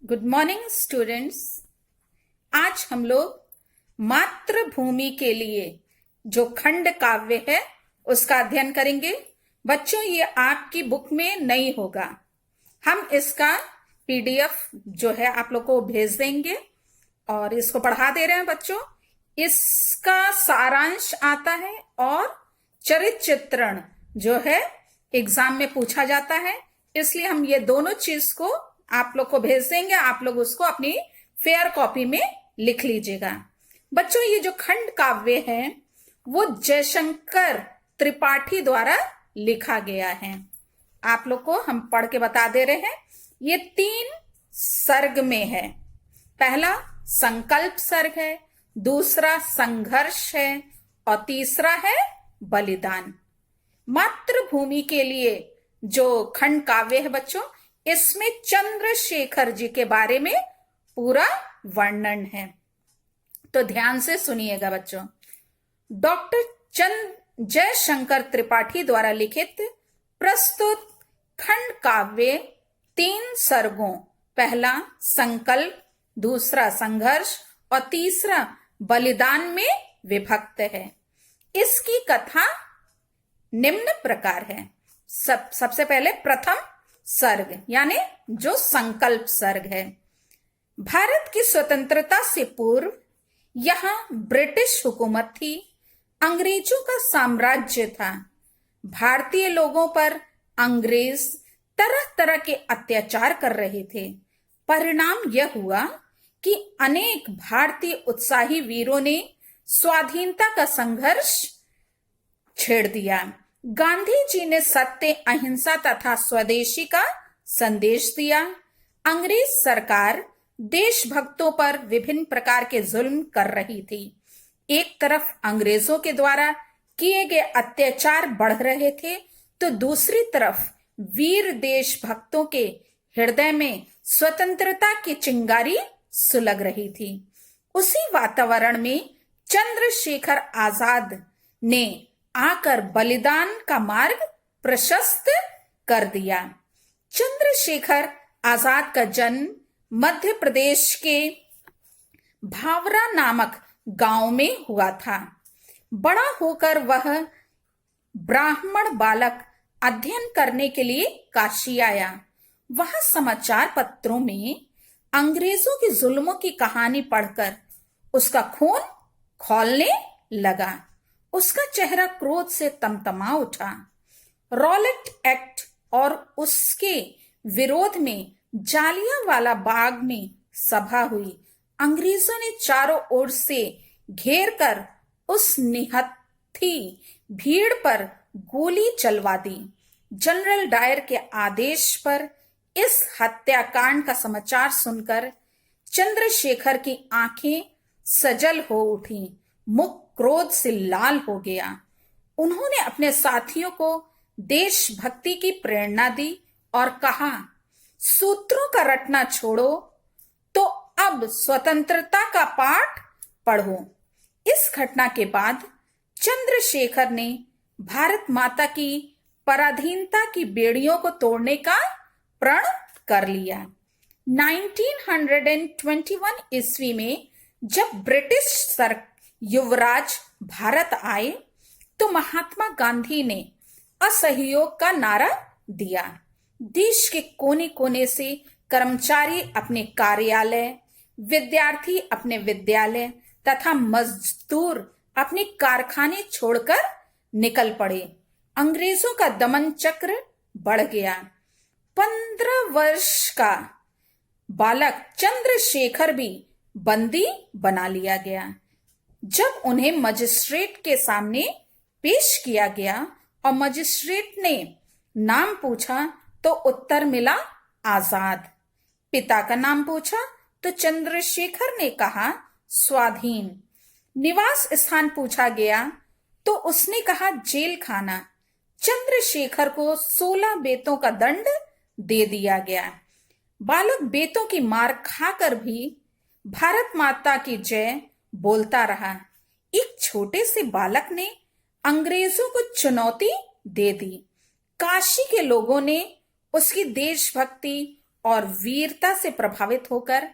Good morning students. आज हम लोग मातृभूमि के लिए जो खंड काव्य है उसका अध्ययन करेंगे। बच्चों, ये आपकी बुक में नहीं होगा। हम इसका पीडीएफ जो है आप लोग को भेज देंगे और इसको पढ़ा दे रहे हैं बच्चों। इसका सारांश आता है और चरित्र चित्रण जो है एग्जाम में पूछा जाता है, इसलिए हम ये दोनों चीज को आप लोग को भेज देंगे। आप लोग उसको अपनी फेयर कॉपी में लिख लीजिएगा। बच्चों, ये जो खंड काव्य है वो जयशंकर त्रिपाठी द्वारा लिखा गया है। आप लोग को हम पढ़ के बता दे रहे हैं। ये 3 सर्ग में है। पहला संकल्प सर्ग है, दूसरा संघर्ष है और तीसरा है बलिदान। मातृभूमि के लिए जो खंड काव्य है बच्चों, इसमें चंद्रशेखर जी के बारे में पूरा वर्णन है, तो ध्यान से सुनिएगा बच्चों। डॉक्टर जयशंकर त्रिपाठी द्वारा लिखित प्रस्तुत खंड काव्य 3 सर्गों, पहला संकल्प, दूसरा संघर्ष और तीसरा बलिदान में विभक्त है। इसकी कथा निम्न प्रकार है। सबसे पहले प्रथम सर्ग यानी जो संकल्प सर्ग है। भारत की स्वतंत्रता से पूर्व यहां ब्रिटिश हुकूमत थी, अंग्रेजों का साम्राज्य था। भारतीय लोगों पर अंग्रेज तरह तरह के अत्याचार कर रहे थे। परिणाम यह हुआ कि अनेक भारतीय उत्साही वीरों ने स्वाधीनता का संघर्ष छेड़ दिया। गांधी जी ने सत्य, अहिंसा तथा स्वदेशी का संदेश दिया। अंग्रेज सरकार देशभक्तों पर विभिन्न प्रकार के जुल्म कर रही थी। एक तरफ अंग्रेजों के द्वारा किए गए अत्याचार बढ़ रहे थे, तो दूसरी तरफ वीर देशभक्तों के हृदय में स्वतंत्रता की चिंगारी सुलग रही थी। उसी वातावरण में चंद्रशेखर आजाद ने आकर बलिदान का मार्ग प्रशस्त कर दिया। चंद्रशेखर आजाद का जन्म मध्य प्रदेश के भावरा नामक गांव में हुआ था। बड़ा होकर वह ब्राह्मण बालक अध्ययन करने के लिए काशी आया। वह समाचार पत्रों में अंग्रेजों के जुल्मों की कहानी पढ़कर उसका खून खौलने लगा। उसका चेहरा क्रोध से तमतमा उठा। रॉलेट एक्ट और उसके विरोध में जालियांवाला बाग में सभा हुई। अंग्रेजों ने चारों ओर से घेर कर उस निहत्थी भीड़ पर गोली चलवा दी। जनरल डायर के आदेश पर इस हत्याकांड का समाचार सुनकर चंद्रशेखर की आंखें सजल हो उठी, मुख क्रोध से लाल हो गया। उन्होंने अपने साथियों को देशभक्ति की प्रेरणा दी और कहा, सूत्रों का रटना छोड़ो तो अब स्वतंत्रता का पाठ पढ़ो। इस घटना के बाद चंद्रशेखर ने भारत माता की पराधीनता की बेड़ियों को तोड़ने का प्रण कर लिया। 1921 ईस्वी में जब ब्रिटिश युवराज भारत आए तो महात्मा गांधी ने असहयोग का नारा दिया। देश के कोने कोने से कर्मचारी अपने कार्यालय, विद्यार्थी अपने विद्यालय तथा मजदूर अपने कारखाने छोड़कर निकल पड़े। अंग्रेजों का दमन चक्र बढ़ गया। 15 वर्ष का बालक चंद्रशेखर भी बंदी बना लिया गया। जब उन्हें मजिस्ट्रेट के सामने पेश किया गया और मजिस्ट्रेट ने नाम पूछा तो उत्तर मिला आजाद। पिता का नाम पूछा तो चंद्रशेखर ने कहा स्वाधीन। निवास स्थान पूछा गया तो उसने कहा जेल खाना। चंद्रशेखर को 16 बेतों का दंड दे दिया गया। बालक बेतों की मार खाकर भी भारत माता की जय बोलता रहा। एक छोटे से बालक ने अंग्रेजों को चुनौती दे दी। काशी के लोगों ने उसकी देशभक्ति और वीरता से प्रभावित होकर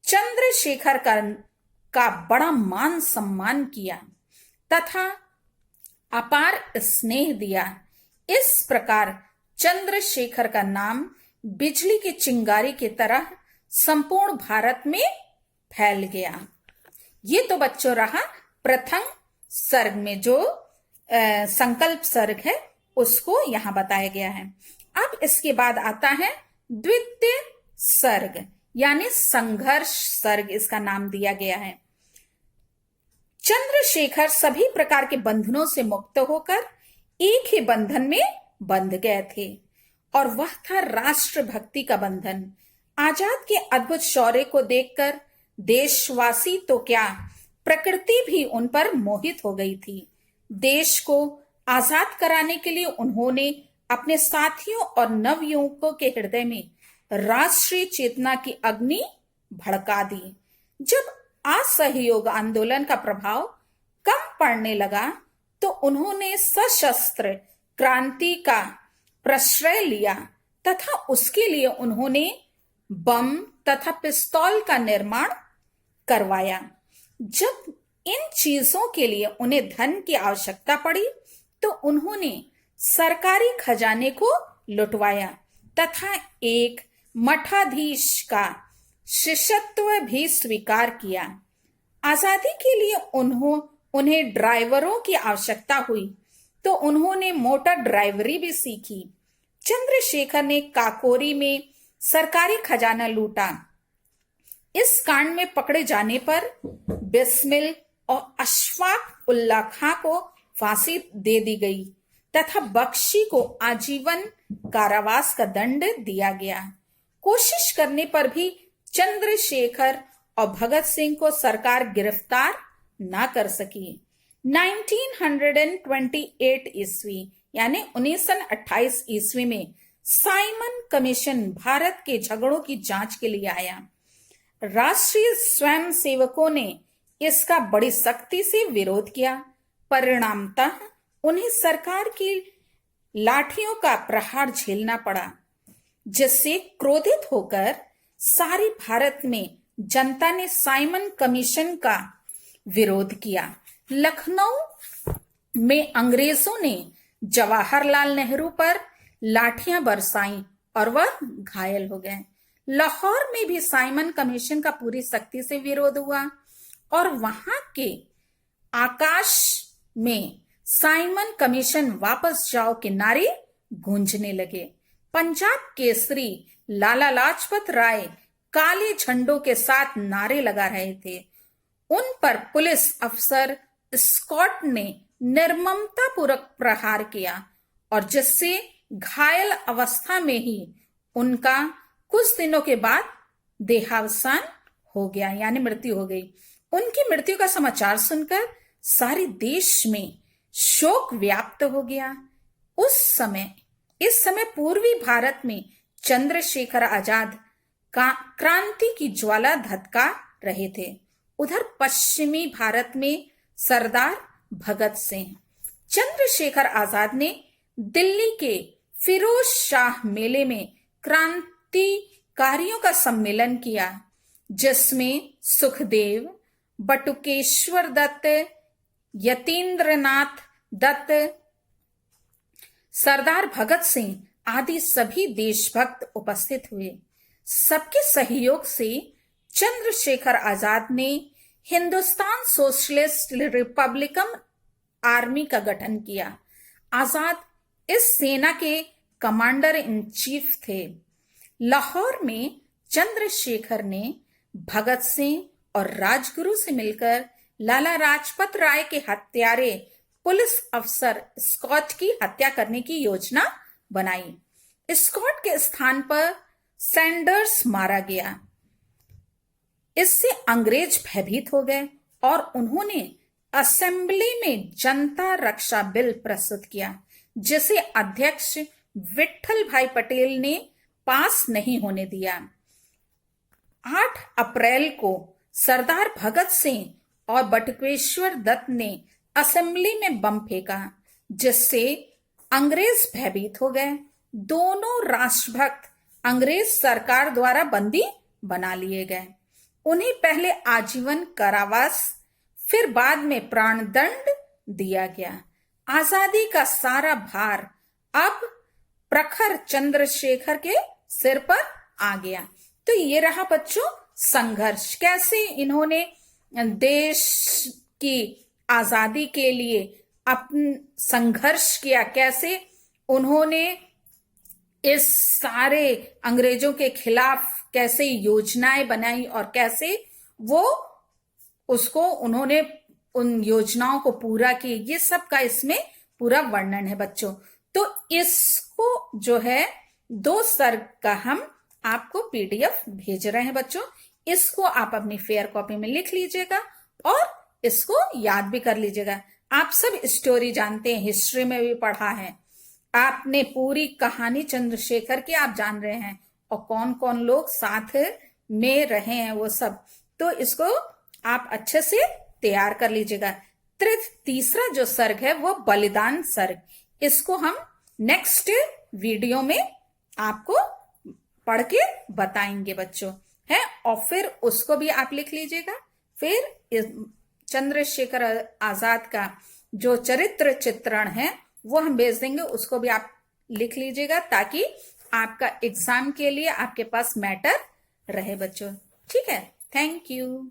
चंद्रशेखर का बड़ा मान सम्मान किया तथा अपार स्नेह दिया। इस प्रकार चंद्रशेखर का नाम बिजली की चिंगारी की तरह संपूर्ण भारत में फैल गया। ये तो बच्चों रहा प्रथम सर्ग में जो संकल्प सर्ग है उसको यहां बताया गया है। अब इसके बाद आता है द्वितीय सर्ग यानी संघर्ष सर्ग, इसका नाम दिया गया है। चंद्रशेखर सभी प्रकार के बंधनों से मुक्त होकर एक ही बंधन में बंध गए थे और वह था राष्ट्रभक्ति का बंधन। आजाद के अद्भुत शौर्य को देखकर देशवासी तो क्या, प्रकृति भी उन पर मोहित हो गई थी। देश को आजाद कराने के लिए उन्होंने अपने साथियों और नवयुवकों के हृदय में राष्ट्रीय चेतना की अग्नि भड़का दी। जब असहयोग आंदोलन का प्रभाव कम पड़ने लगा तो उन्होंने सशस्त्र क्रांति का प्रश्रय लिया तथा उसके लिए उन्होंने बम तथा पिस्तौल का निर्माण करवाया। जब इन चीजों के लिए उन्हें धन की आवश्यकता पड़ी तो उन्होंने सरकारी खजाने को लुटवाया तथा एक मठाधीश का शिष्यत्व भी स्वीकार किया। आजादी के लिए उन्हें ड्राइवरों की आवश्यकता हुई तो उन्होंने मोटर ड्राइवरी भी सीखी। चंद्रशेखर ने काकोरी में सरकारी खजाना लूटा। इस कांड में पकड़े जाने पर बिस्मिल और अशफाक उल्ला खां को फांसी दे दी गई तथा बख्शी को आजीवन कारावास का दंड दिया गया। कोशिश करने पर भी चंद्रशेखर और भगत सिंह को सरकार गिरफ्तार ना कर सकी। 1928 ईस्वी यानी 1928 ईस्वी में साइमन कमीशन भारत के झगड़ों की जांच के लिए आया। राष्ट्रीय स्वयंसेवकों ने इसका बड़ी सख्ती से विरोध किया। परिणामतः उन्हें सरकार की लाठियों का प्रहार झेलना पड़ा, जिससे क्रोधित होकर सारी भारत में जनता ने साइमन कमीशन का विरोध किया। लखनऊ में अंग्रेजों ने जवाहरलाल नेहरू पर लाठियां बरसाईं और वह घायल हो गए। लाहौर में भी साइमन कमीशन का पूरी सख्ती से विरोध हुआ और वहां के आकाश में साइमन कमीशन वापस जाओ के नारे गूंजने लगे। पंजाब केसरी लाला लाजपत राय काले झंडों के साथ नारे लगा रहे थे। उन पर पुलिस अफसर स्कॉट ने निर्ममतापूर्वक प्रहार किया और जिससे घायल अवस्था में ही उनका कुछ दिनों के बाद देहावसान हो गया यानी मृत्यु हो गई। उनकी मृत्यु का समाचार सुनकर सारे देश में शोक व्याप्त हो गया। इस समय पूर्वी भारत में चंद्रशेखर आजाद क्रांति की ज्वाला धधका रहे थे। उधर पश्चिमी भारत में सरदार भगत सिंह। चंद्रशेखर आजाद ने दिल्ली के फिरोज शाह मेले में क्रांतिकारियों का सम्मेलन किया, जिसमें सुखदेव, बटुकेश्वर दत्त, यतीन्द्रनाथ दत्त, सरदार भगत सिंह आदि सभी देशभक्त उपस्थित हुए। सबके सहयोग से चंद्रशेखर आजाद ने हिंदुस्तान सोशलिस्ट रिपब्लिकन आर्मी का गठन किया। आजाद इस सेना के कमांडर इन चीफ थे। लाहौर में चंद्रशेखर ने भगत सिंह और राजगुरु से मिलकर लाला लाजपत राय के हत्यारे पुलिस अफसर स्कॉट की हत्या करने की योजना बनाई। स्कॉट के स्थान पर सैंडर्स मारा गया। इससे अंग्रेज भयभीत हो गए और उन्होंने असेंबली में जनता रक्षा बिल प्रस्तुत किया, जिसे अध्यक्ष विट्ठल भाई पटेल ने पास नहीं होने दिया। 8 अप्रैल को सरदार भगत सिंह और बटुकेश्वर दत्त ने असेंबली में बम फेंका, जिससे अंग्रेज भयभीत हो गए। दोनों राष्ट्रभक्त अंग्रेज सरकार द्वारा बंदी बना लिए गए। उन्हें पहले आजीवन कारावास, फिर बाद में प्राणदंड दिया गया। आजादी का सारा भार अब प्रखर चंद्रशेखर के सिर पर आ गया। तो ये रहा बच्चों संघर्ष, कैसे इन्होंने देश की आजादी के लिए अपन संघर्ष किया, कैसे उन्होंने इस सारे अंग्रेजों के खिलाफ कैसे योजनाएं बनाई और कैसे वो उसको उन्होंने उन योजनाओं को पूरा किया, ये सब का इसमें पूरा वर्णन है बच्चों। तो इसको जो है 2 सर्ग का हम आपको पीडीएफ भेज रहे हैं बच्चों। इसको आप अपनी फेयर कॉपी में लिख लीजिएगा और इसको याद भी कर लीजिएगा। आप सब स्टोरी जानते हैं, हिस्ट्री में भी पढ़ा है आपने, पूरी कहानी चंद्रशेखर की आप जान रहे हैं और कौन कौन लोग साथ में रहे हैं वो सब। तो इसको आप अच्छे से तैयार कर लीजिएगा। तीसरा जो सर्ग है वो बलिदान सर्ग, इसको हम नेक्स्ट वीडियो में आपको पढ़ के बताएंगे बच्चों, है। और फिर उसको भी आप लिख लीजिएगा। फिर चंद्रशेखर आजाद का जो चरित्र चित्रण है वो हम भेज देंगे, उसको भी आप लिख लीजिएगा ताकि आपका एग्जाम के लिए आपके पास मैटर रहे बच्चों। ठीक है, थैंक यू।